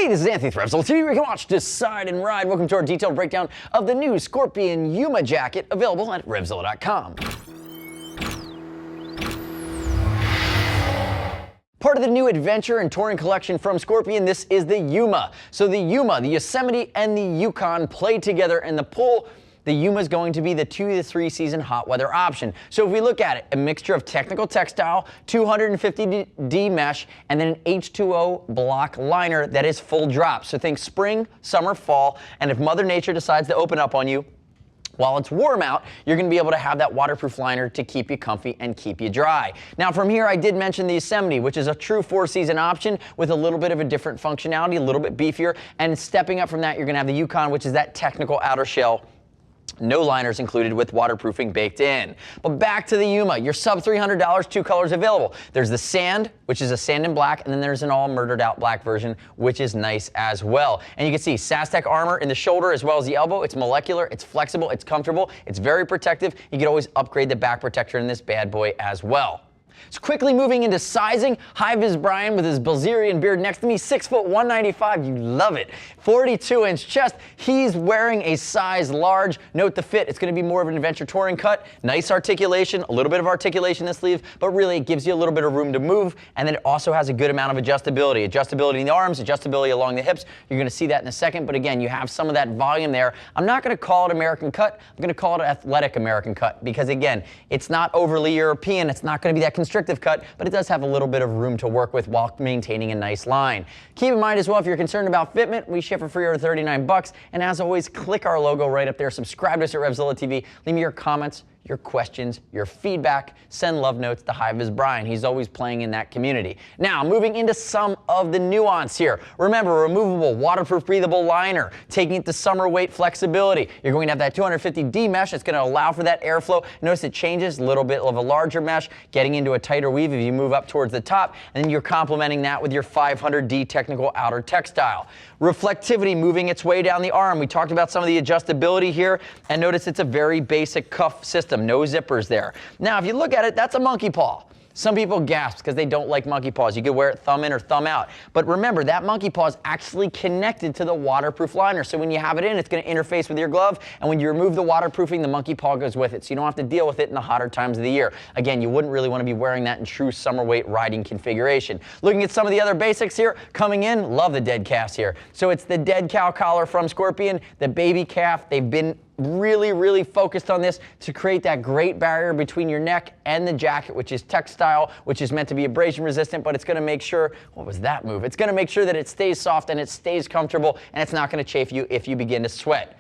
Hey, this is Anthony from RevZilla TV. We can watch, decide, and ride. Welcome to our detailed breakdown of the new Scorpion Yuma Jacket, available at RevZilla.com. Part of the new adventure and touring collection from Scorpion, this is the Yuma. So the Yuma, the Yosemite, and the Yukon play together in the pool. The Yuma is going to be the 2 to 3 season hot weather option. So if we look at it, a mixture of technical textile, 250D mesh, and then an H2O block liner that is full drop. So think spring, summer, fall, and if Mother Nature decides to open up on you, while it's warm out, you're going to be able to have that waterproof liner to keep you comfy and keep you dry. Now from here, I did mention the Yosemite, which is a true 4-season option with a little bit of a different functionality, a little bit beefier, and stepping up from that, you're going to have the Yukon, which is that technical outer shell. No liners included with waterproofing baked in. But back to the Yuma, your sub $300, 2 colors available. There's the sand, which is a sand in black, and then there's an all murdered out black version, which is nice as well. And you can see Sas-Tec armor in the shoulder as well as the elbow. It's molecular, it's flexible, it's comfortable, it's very protective. You can always upgrade the back protector in this bad boy as well. So quickly moving into sizing, high-vis Brian with his Bilzerian beard next to me, 6 foot 195, you love it. 42-inch chest, he's wearing a size large. Note the fit, it's gonna be more of an adventure touring cut. Nice articulation, a little bit of articulation in the sleeve, but really it gives you a little bit of room to move, and then it also has a good amount of adjustability. Adjustability in the arms, adjustability along the hips. You're gonna see that in a second, but again, you have some of that volume there. I'm not gonna call it American cut, I'm gonna call it athletic American cut, because again, it's not overly European, it's not gonna be that constrictive cut, but it does have a little bit of room to work with while maintaining a nice line. Keep in mind as well, if you're concerned about fitment, we ship for free or 39 bucks. And as always, click our logo right up there. Subscribe to us at RevZilla TV. Leave me your comments, your questions, your feedback. Send love notes to High-Vis Brian. He's always playing in that community. Now, moving into some of the nuance here. Remember, removable, waterproof, breathable liner, taking it to summer weight flexibility. You're going to have that 250D mesh. It's going to allow for that airflow. Notice it changes, a little bit of a larger mesh, getting into a tighter weave if you move up towards the top, and then you're complementing that with your 500D technical outer textile. Reflectivity moving its way down the arm. We talked about some of the adjustability here, and notice it's a very basic cuff system. No zippers there. Now, if you look at it, that's a monkey paw. Some people gasp because they don't like monkey paws. You could wear it thumb in or thumb out. But remember, that monkey paw is actually connected to the waterproof liner. So when you have it in, it's going to interface with your glove. And when you remove the waterproofing, the monkey paw goes with it. So you don't have to deal with it in the hotter times of the year. Again, you wouldn't really want to be wearing that in true summer weight riding configuration. Looking at some of the other basics here, coming in, love the dead calves here. So it's the dead cow collar from Scorpion, the baby calf. They've been really focused on this to create that great barrier between your neck and the jacket, which is textile, which is meant to be abrasion resistant, but it's going to make sure, what was that move? It's going to make sure that it stays soft and it stays comfortable, and it's not going to chafe you if you begin to sweat.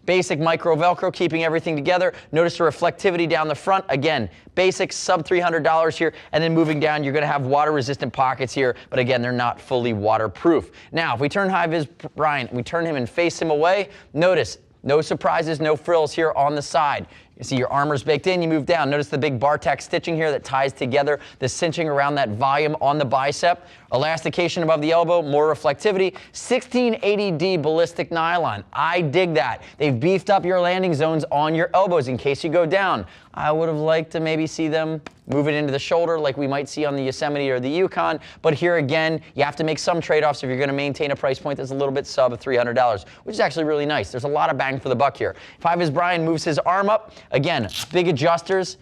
Basic micro Velcro, keeping everything together. Notice the reflectivity down the front. Again, basic sub $300 here, and then moving down, you're gonna have water resistant pockets here, but again, they're not fully waterproof. Now, if we turn High-Vis Brian, we turn him and face him away, notice, no surprises, no frills here on the side. You see your armor's baked in, you move down. Notice the big Bartack stitching here that ties together the cinching around that volume on the bicep. Elastication above the elbow, more reflectivity. 1680D ballistic nylon. I dig that. They've beefed up your landing zones on your elbows in case you go down. I would have liked to maybe see them move it into the shoulder like we might see on the Yosemite or the Yukon, but here again, you have to make some trade-offs if you're gonna maintain a price point that's a little bit sub $300, which is actually really nice. There's a lot of bang for the buck here. If High-Vis Brian moves his arm up, again, big adjusters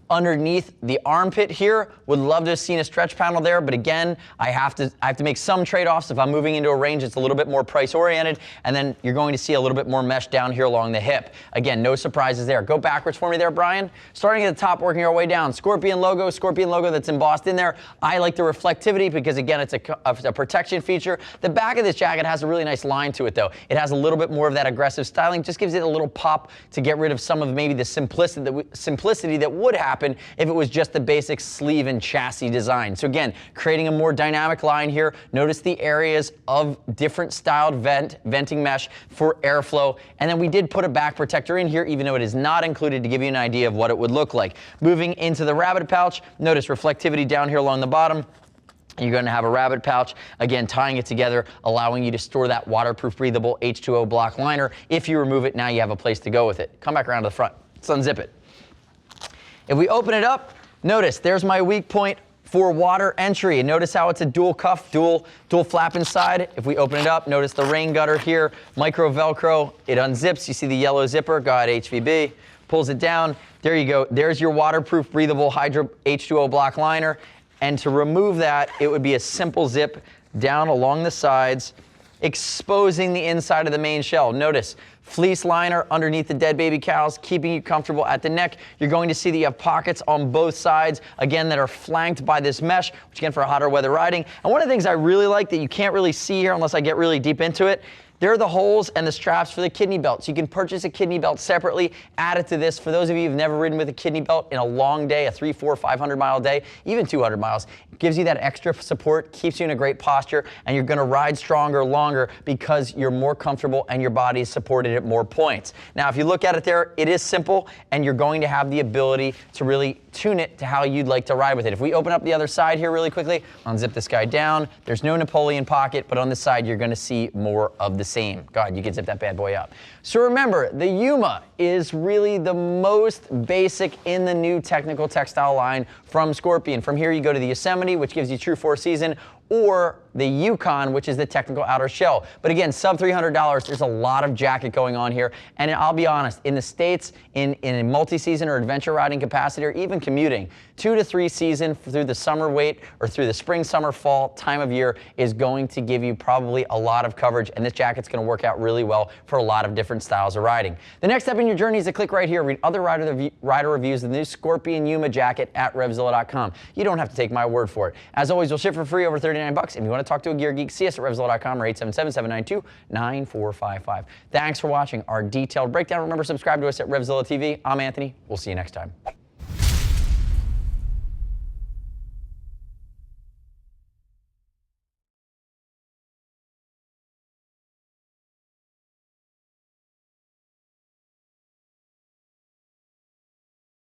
underneath the armpit here. Would love to have seen a stretch panel there, but again, I have to make some trade-offs. If I'm moving into a range that's a little bit more price-oriented, and then you're going to see a little bit more mesh down here along the hip. Again, no surprises there. Go backwards for me there, Brian. Starting at the top, working our way down. Scorpion logo that's embossed in there. I like the reflectivity because, again, it's a protection feature. The back of this jacket has a really nice line to it, though. It has a little bit more of that aggressive styling. Just gives it a little pop to get rid of some of maybe the simplicity that would happen if it was just the basic sleeve and chassis design. So again, creating a more dynamic line here. Notice the areas of different styled venting mesh for airflow. And then we did put a back protector in here, even though it is not included, to give you an idea of what it would look like. Moving into the Rabbeted Pouch, notice reflectivity down here along the bottom. You're going to have a Rabbeted Pouch, again, tying it together, allowing you to store that waterproof, breathable H2O block liner. If you remove it, now you have a place to go with it. Come back around to the front. Let's unzip it. If we open it up, notice there's my weak point for water entry. And notice how it's a dual cuff, dual flap inside. If we open it up, notice the rain gutter here, micro Velcro. It unzips. You see the yellow zipper. Go ahead, HVB. Pulls it down. There you go. There's your waterproof, breathable Hydro H2O block liner. And to remove that, it would be a simple zip down along the sides, exposing the inside of the main shell. Notice, fleece liner underneath the dead baby cows, keeping you comfortable at the neck. You're going to see that you have pockets on both sides, again, that are flanked by this mesh, which again, for hotter weather riding. And one of the things I really like that you can't really see here unless I get really deep into it, there are the holes and the straps for the kidney belt. So you can purchase a kidney belt separately, add it to this. For those of you who've never ridden with a kidney belt in a long day, a 300, 400, 500 mile day, even 200 miles, it gives you that extra support, keeps you in a great posture, and you're gonna ride stronger, longer because you're more comfortable and your body is supported at more points. Now, if you look at it there, it is simple and you're going to have the ability to really tune it to how you'd like to ride with it. If we open up the other side here really quickly, unzip this guy down. There's no Napoleon pocket, but on the side, you're gonna see more of the same. Go ahead, you can zip that bad boy up. So remember, the Yuma is really the most basic in the new technical textile line from Scorpion. From here, you go to the Yosemite, which gives you true 4-season, or the Yukon, which is the technical outer shell. But again, sub $300, there's a lot of jacket going on here. And I'll be honest, in the States, in a multi-season or adventure riding capacity, or even commuting, 2 to 3 season through the summer wait or through the spring, summer, fall time of year is going to give you probably a lot of coverage. And this jacket's gonna work out really well for a lot of different styles of riding. The next step in your journey is to click right here, read other rider reviews of the new Scorpion Yuma Jacket at RevZilla.com. You don't have to take my word for it. As always, we'll ship for free over $39. If you want to talk to a gear geek, see us at RevZilla.com or 877-792-9455. Thanks for watching our detailed breakdown. Remember, subscribe to us at RevZilla TV. I'm Anthony. We'll see you next time.